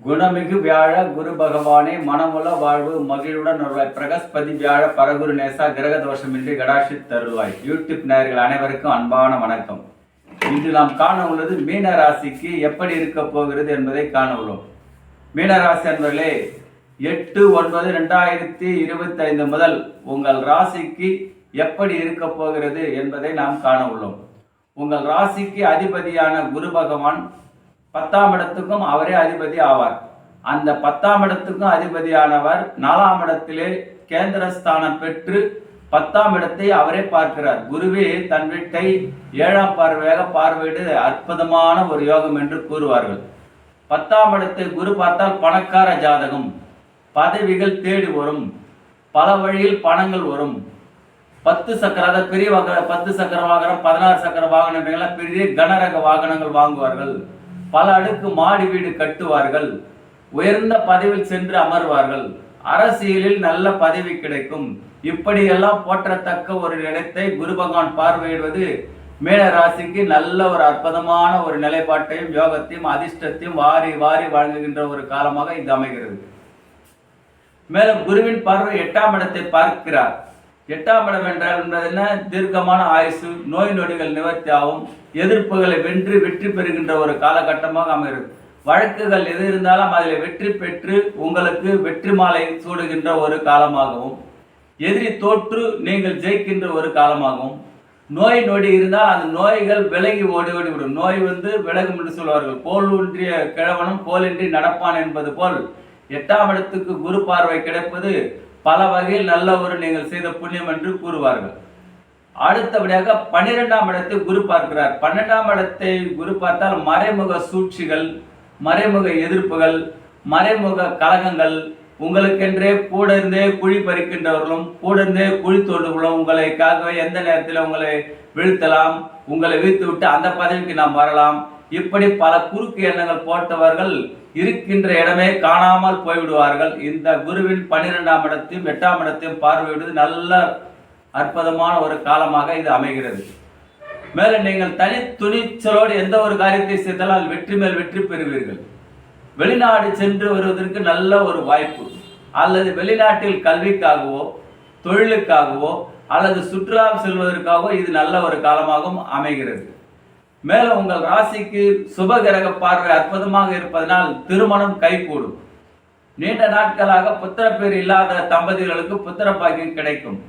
குணமிகு வியாழ குரு பகவானே மனமுள்ள வாழ்வு மகிழ்வுடன் வருவாய். பிரகஸ்பதி வியாழ பரகுரு நேசா கிரக தோஷமின்றி கடாட்சி தருவாய். யூடியூப் நேயர்கள் அனைவருக்கும் அன்பான வணக்கம். இன்று நாம் காண உள்ளது மீன ராசிக்கு எப்படி இருக்க போகிறது என்பதை காண உள்ளோம். மீனராசி அன்பர்களே, 8/9/2025 முதல் உங்கள் ராசிக்கு எப்படி இருக்க போகிறது என்பதை நாம் காண உள்ளோம். உங்கள் ராசிக்கு அதிபதியான குரு பகவான் 10ஆம் இடத்துக்கும் அவரே அதிபதி ஆவார். அந்த 10ஆம் இடத்துக்கும் அதிபதியானவர் 4ஆம் இடத்திலே கேந்திரஸ்தானம் பெற்று 10ஆம் இடத்தை அவரே பார்க்கிறார். குருவே தன் வீட்டை 7ஆம் பார்வையாக பார்வையிடு அற்புதமான ஒரு யோகம் என்று கூறுவார்கள். 10ஆம் இடத்தை குரு பார்த்தால் பணக்கார ஜாதகம், பதவிகள் தேடி வரும், பல வழியில் பணங்கள் வரும். 10 சக்கர பெரிய 10 சக்கர வாகனம், 16 சக்கர வாகனங்கள்லாம் பெரிய கனரக வாகனங்கள் வாங்குவார்கள். பல அடுக்கு மாடி வீடு கட்டுவார்கள். உயர்ந்த பதவியில் சென்று அமர்வார்கள். அரசியலில் நல்ல பதவி கிடைக்கும். இப்படியெல்லாம் போற்றத்தக்க ஒரு இடத்தை குரு பகவான் பார்வையிடுவது மீன ராசிக்கு நல்ல ஒரு அற்புதமான ஒரு நிலைப்பாட்டையும் யோகத்தையும் அதிர்ஷ்டத்தையும் வாரி வாரி வழங்குகின்ற ஒரு காலமாக இது அமைகிறது. மேலும் குருவின் பார்வை 8ஆம் இடத்தை பார்க்கிறார். 8ஆம் இடம் என்றால் என்ன? தீர்க்கமான ஆயுசு, நோய் நொடிகள் நிவர்த்தி ஆகும், எதிர்ப்புகளை வெற்றி பெறுகின்ற ஒரு காலகட்டமாக அமைகிறது. வழக்குகள் எது இருந்தாலும் அதில் வெற்றி பெற்று உங்களுக்கு வெற்றி மாலை சூடுகின்ற ஒரு காலமாகவும், எதிரி தோற்று நீங்கள் ஜெயிக்கின்ற ஒரு காலமாகவும், நோய் நொடி இருந்தால் அந்த நோய்கள் விலகி ஓடிவிடும். நோய் விலகும் என்று சொல்வார்கள். கோல் ஒன்றிய கிழவனும் கோலின்றி நடப்பான் என்பது போல் 8ஆம் இடத்துக்கு குரு பார்வை கிடைப்பது பல வகையில் நல்ல ஒரு நீங்கள் செய்த புண்ணியம் என்று கூறுவார்கள். அடுத்தபடியாக 12ஆம் இடத்தை குரு பார்க்கிறார். 12ஆம் இடத்தை குரு பார்த்தால் மறைமுக சூழ்ச்சிகள், மறைமுக எதிர்ப்புகள், மறைமுக கலகங்கள், உங்களுக்கென்றே கூட இருந்தே குழி பறிக்கின்றவர்களும் கூட இருந்தே குழி தோண்டுகளும் உங்களுக்காகவே எந்த நேரத்தில் உங்களை வீழ்த்தலாம், உங்களை வீழ்த்து விட்டு அந்த பதவிக்கு நாம் வரலாம், இப்படி பல குறுக்கு எண்ணங்கள் போட்டவர்கள் இருக்கின்ற இடமே காணாமல் போய்விடுவார்கள். இந்த குருவின் 12ஆம் இடத்தையும் 8ஆம் இடத்தையும் பார்வையிடுவது நல்ல அற்புதமான ஒரு காலமாக இது அமைகிறது. மேலும் நீங்கள் தனி துணிச்சலோடு எந்த ஒரு காரியத்தை செய்தாலும் வெற்றி மேல் வெற்றி பெறுவீர்கள். வெளிநாடு சென்று வருவதற்கு நல்ல ஒரு வாய்ப்பு, அல்லது வெளிநாட்டில் கல்விக்காகவோ தொழிலுக்காகவோ அல்லது சுற்றுலா செல்வதற்காகவோ இது நல்ல ஒரு காலமாகவும் அமைகிறது. மேலும் உங்கள் ராசிக்கு சுபகிரக பார்வை அற்புதமாக இருப்பதனால் திருமணம் கைகூடும். நீண்ட நாட்களாக புத்திரப்பேர் இல்லாத தம்பதிகளுக்கு புத்திர பாக்கியம் கிடைக்கும்.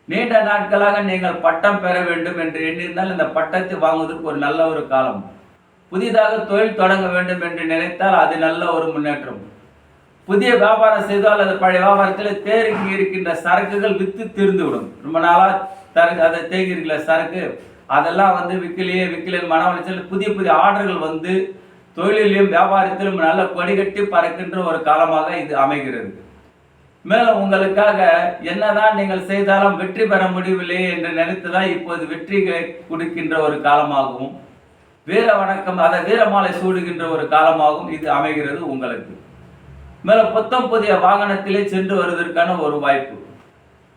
நீண்ட நாட்களாக நீங்கள் பட்டம் பெற வேண்டும் என்று எண்ணியிருந்தால் இந்த பட்டத்தை வாங்குவதற்கு ஒரு நல்ல ஒரு காலம். புதிதாக தொழில் தொடங்க வேண்டும் என்று நினைத்தால் அது நல்ல ஒரு முன்னேற்றம். புதிய வியாபாரம் செய்தால் அல்லது பழைய வியாபாரத்தில் தேங்கி இருக்கின்ற சரக்குகள் வித்து தீர்ந்துவிடும். ரொம்ப நாளாக அதை தேங்கி இருக்கிற சரக்கு அதெல்லாம் விற்கலையே மன உளைச்சல், புதிய புதிய ஆர்டர்கள் தொழிலிலும் வியாபாரத்திலும் நல்ல கொடிகட்டி பறக்கின்ற ஒரு காலமாக இது அமைகிறது. மேலும் உங்களுக்காக என்னதான் நீங்கள் செய்தாலும் வெற்றி பெற முடியவில்லை என்று நினைத்துதான் இப்போது வெற்றிகளை கொடுக்கின்ற ஒரு காலமாகவும், வீர வணக்கம் வீரமாலை சூடுகின்ற ஒரு காலமாகவும் இது அமைகிறது உங்களுக்கு. மேலும் புத்தம் புதிய வாகனத்திலே சென்று வருவதற்கான ஒரு வாய்ப்பு.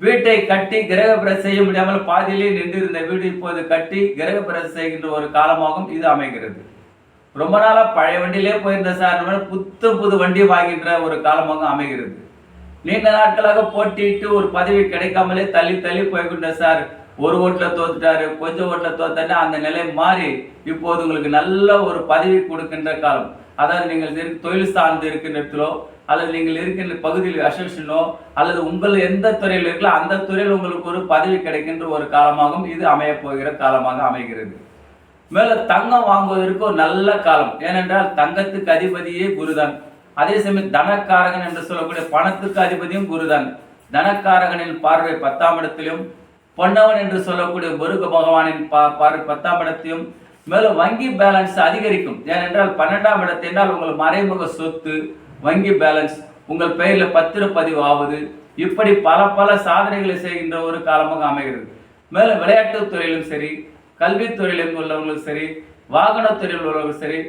வீட்டை கட்டி கிரகப்பிரவேசம் செய்ய முடியாமல் பாதியிலே நின்றிருந்த வீடு இப்போது கட்டி கிரகப்பிரவேசம் செய்கின்ற ஒரு காலமாகவும் இது அமைகிறது. ரொம்ப நாளா பழைய வண்டியிலே போயிருந்த சார் புது வண்டி வாங்கின்ற ஒரு காலமாக அமைகிறது. நீண்ட நாட்களாக போட்டிட்டு ஒரு பதவி கிடைக்காமலே தள்ளி போய்கின்ற சார், ஒரு ஓட்டில் தோத்துட்டாரு, கொஞ்சம் ஓட்டில் தோத்தாரு, அந்த நிலை மாறி இப்போது உங்களுக்கு நல்ல ஒரு பதவி கொடுக்கின்ற காலம். அதாவது நீங்கள் தொழில் சார்ந்து இருக்கின்றோ அல்லது நீங்கள் இருக்கின்ற பகுதியில் அசோசியேஷனோ அல்லது உங்கள் எந்த துறையில் இருக்கோ அந்த துறையில் உங்களுக்கு ஒரு பதவி கிடைக்கின்ற ஒரு காலமாகவும் இது அமைய போகிற காலமாக அமைகிறது. மேலும் தங்கம் வாங்குவதற்கு ஒரு நல்ல காலம். ஏனென்றால் தங்கத்துக்கு அதிபதியே குருதான். அதே சமயம் தனக்காரகன் என்று சொல்லக்கூடிய பணத்துக்கு அதிபதியும் குருதான். தனக்காரகனின் பார்வை 10ஆம் இடத்திலும், பொன்னவன் என்று சொல்லக்கூடிய குரு பகவானின் பார்வை 10ஆம் இடத்தையும். மேலும் வங்கி பேலன்ஸ் அதிகரிக்கும். ஏனென்றால் 12ஆம் இடத்தை என்றால் உங்கள் மறைமுக சொத்து, வங்கி பேலன்ஸ், உங்கள் பெயரில் பத்திரப்பதிவு ஆவது, இப்படி பல சாதனைகளை செய்கின்ற ஒரு காலமாக அமைகிறது. மேலும் விளையாட்டுத் துறையிலும் சரி, கல்வித்துறையிலும் உள்ளவர்களும் சரி, வாகனத்துறையில் உள்ளவர்களும் சரி,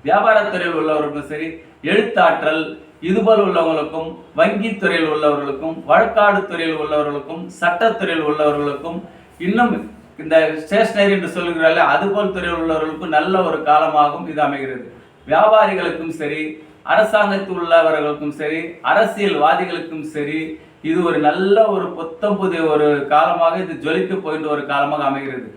வியாபாரத்துறையில் உள்ளவர்களுக்கும் சரி, எழுத்தாற்றல் இதுபோல் உள்ளவர்களுக்கும், வங்கி துறையில் உள்ளவர்களுக்கும், வழக்காடு துறையில் உள்ளவர்களுக்கும், சட்டத்துறையில் உள்ளவர்களுக்கும், இன்னும் இந்த ஸ்டேஷனரி என்று சொல்லுகிறார்கள் அதுபோல் துறையில் உள்ளவர்களுக்கும் நல்ல ஒரு காலமாகவும் இது அமைகிறது. வியாபாரிகளுக்கும் சரி, அரசாங்கத்தில் உள்ளவர்களுக்கும் சரி, அரசியல்வாதிகளுக்கும் சரி, இது ஒரு நல்ல ஒரு புத்தம் புதிய ஒரு காலமாக இது ஜொலிக்க போகின்ற ஒரு காலமாக அமைகிறது.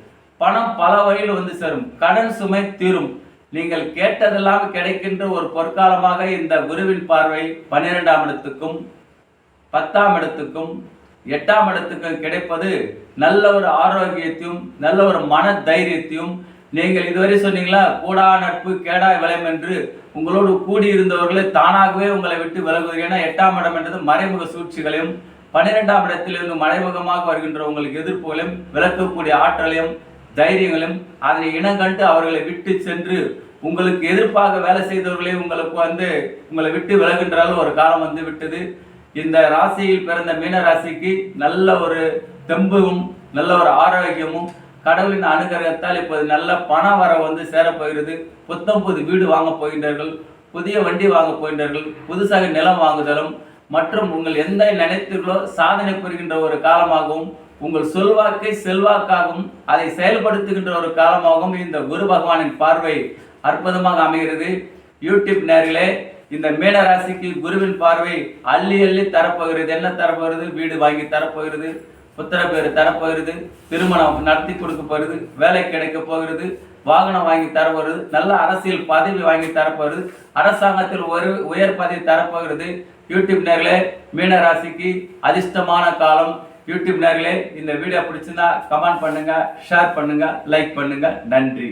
பணம் பல வழியில் வந்து சேரும், கடன் சுமை தீரும், நீங்கள் கேட்டதெல்லாம் கிடைக்கின்ற ஒரு பொற்காலமாக இந்த குருவின் பார்வை 12ஆம் இடத்துக்கும் 10ஆம் இடத்துக்கும் 8ஆம் இடத்துக்கும் கிடைப்பது நல்ல ஒரு ஆரோக்கியத்தையும் நல்ல ஒரு மன தைரியத்தையும். நீங்கள் இதுவரை சொன்னீங்களா, கூடா நட்பு கேடா விளையம் என்று, உங்களோடு கூடியிருந்தவர்களே தானாகவே உங்களை விட்டு விலகுவது. ஏன்னா 8ஆம் இடம் என்றது மறைமுக சூழ்ச்சிகளையும் 12ஆம் இடத்திலிருந்து மறைமுகமாக வருகின்ற உங்களுக்கு எதிர்ப்புகளையும் விளக்கக்கூடிய ஆற்றலையும் தைரியங்களையும் அதனை இனங்கண்டு அவர்களை விட்டு சென்று உங்களுக்கு எதிர்ப்பாக வேலை செய்தவர்களே உங்களுக்கு உங்களை விட்டு விலகின்ற ஒரு காலம் வந்து விட்டது. இந்த ராசியில் பிறந்த மீன ராசிக்கு நல்ல ஒரு தெம்பும் நல்ல ஒரு ஆரோக்கியமும் கடவுளின் அனுகிரகத்தால் இப்போது நல்ல பண வர வந்து சேரப்போகிறது. புத்தம் புது வீடு வாங்க போகின்றார்கள், புதிய வண்டி வாங்க போகின்றார்கள், புதுசாக நிலம் வாங்குதலும் மற்றும் உங்கள் எந்த நினைத்தீர்களோ சாதனை புரிகின்ற ஒரு காலமாகவும், உங்கள் சொல்வாக்கை செல்வாக்காகவும் அதை செயல்படுத்துகின்ற ஒரு காலமாகவும் இந்த குரு பகவானின் பார்வை அற்புதமாக அமைகிறது. யூடியூப் நேர்களே, இந்த மீன ராசிக்கு குருவின் பார்வை அள்ளி அள்ளி தரப்போகிறது. என்ன தரப்போகிறது? வீடு வாங்கி தரப்போகிறது, புத்திர பேர் தரப்போகிறது, திருமணம் நடத்தி கொடுக்க போகிறது, வேலை கிடைக்க போகிறது, வாகனம் வாங்கி தரப்போகிறது, நல்ல அரசியல் பதவி வாங்கி தரப்போகிறது, அரசாங்கத்தில் ஒரு உயர் பதவி தரப்போகிறது. யூடியூப் நேர்களே, மீன ராசிக்கு அதிர்ஷ்டமான காலம். யூடியூப் நேர்களே, இந்த வீடியோ பிடிச்சிருந்தா கமெண்ட் பண்ணுங்க, ஷேர் பண்ணுங்க, லைக் பண்ணுங்க. நன்றி.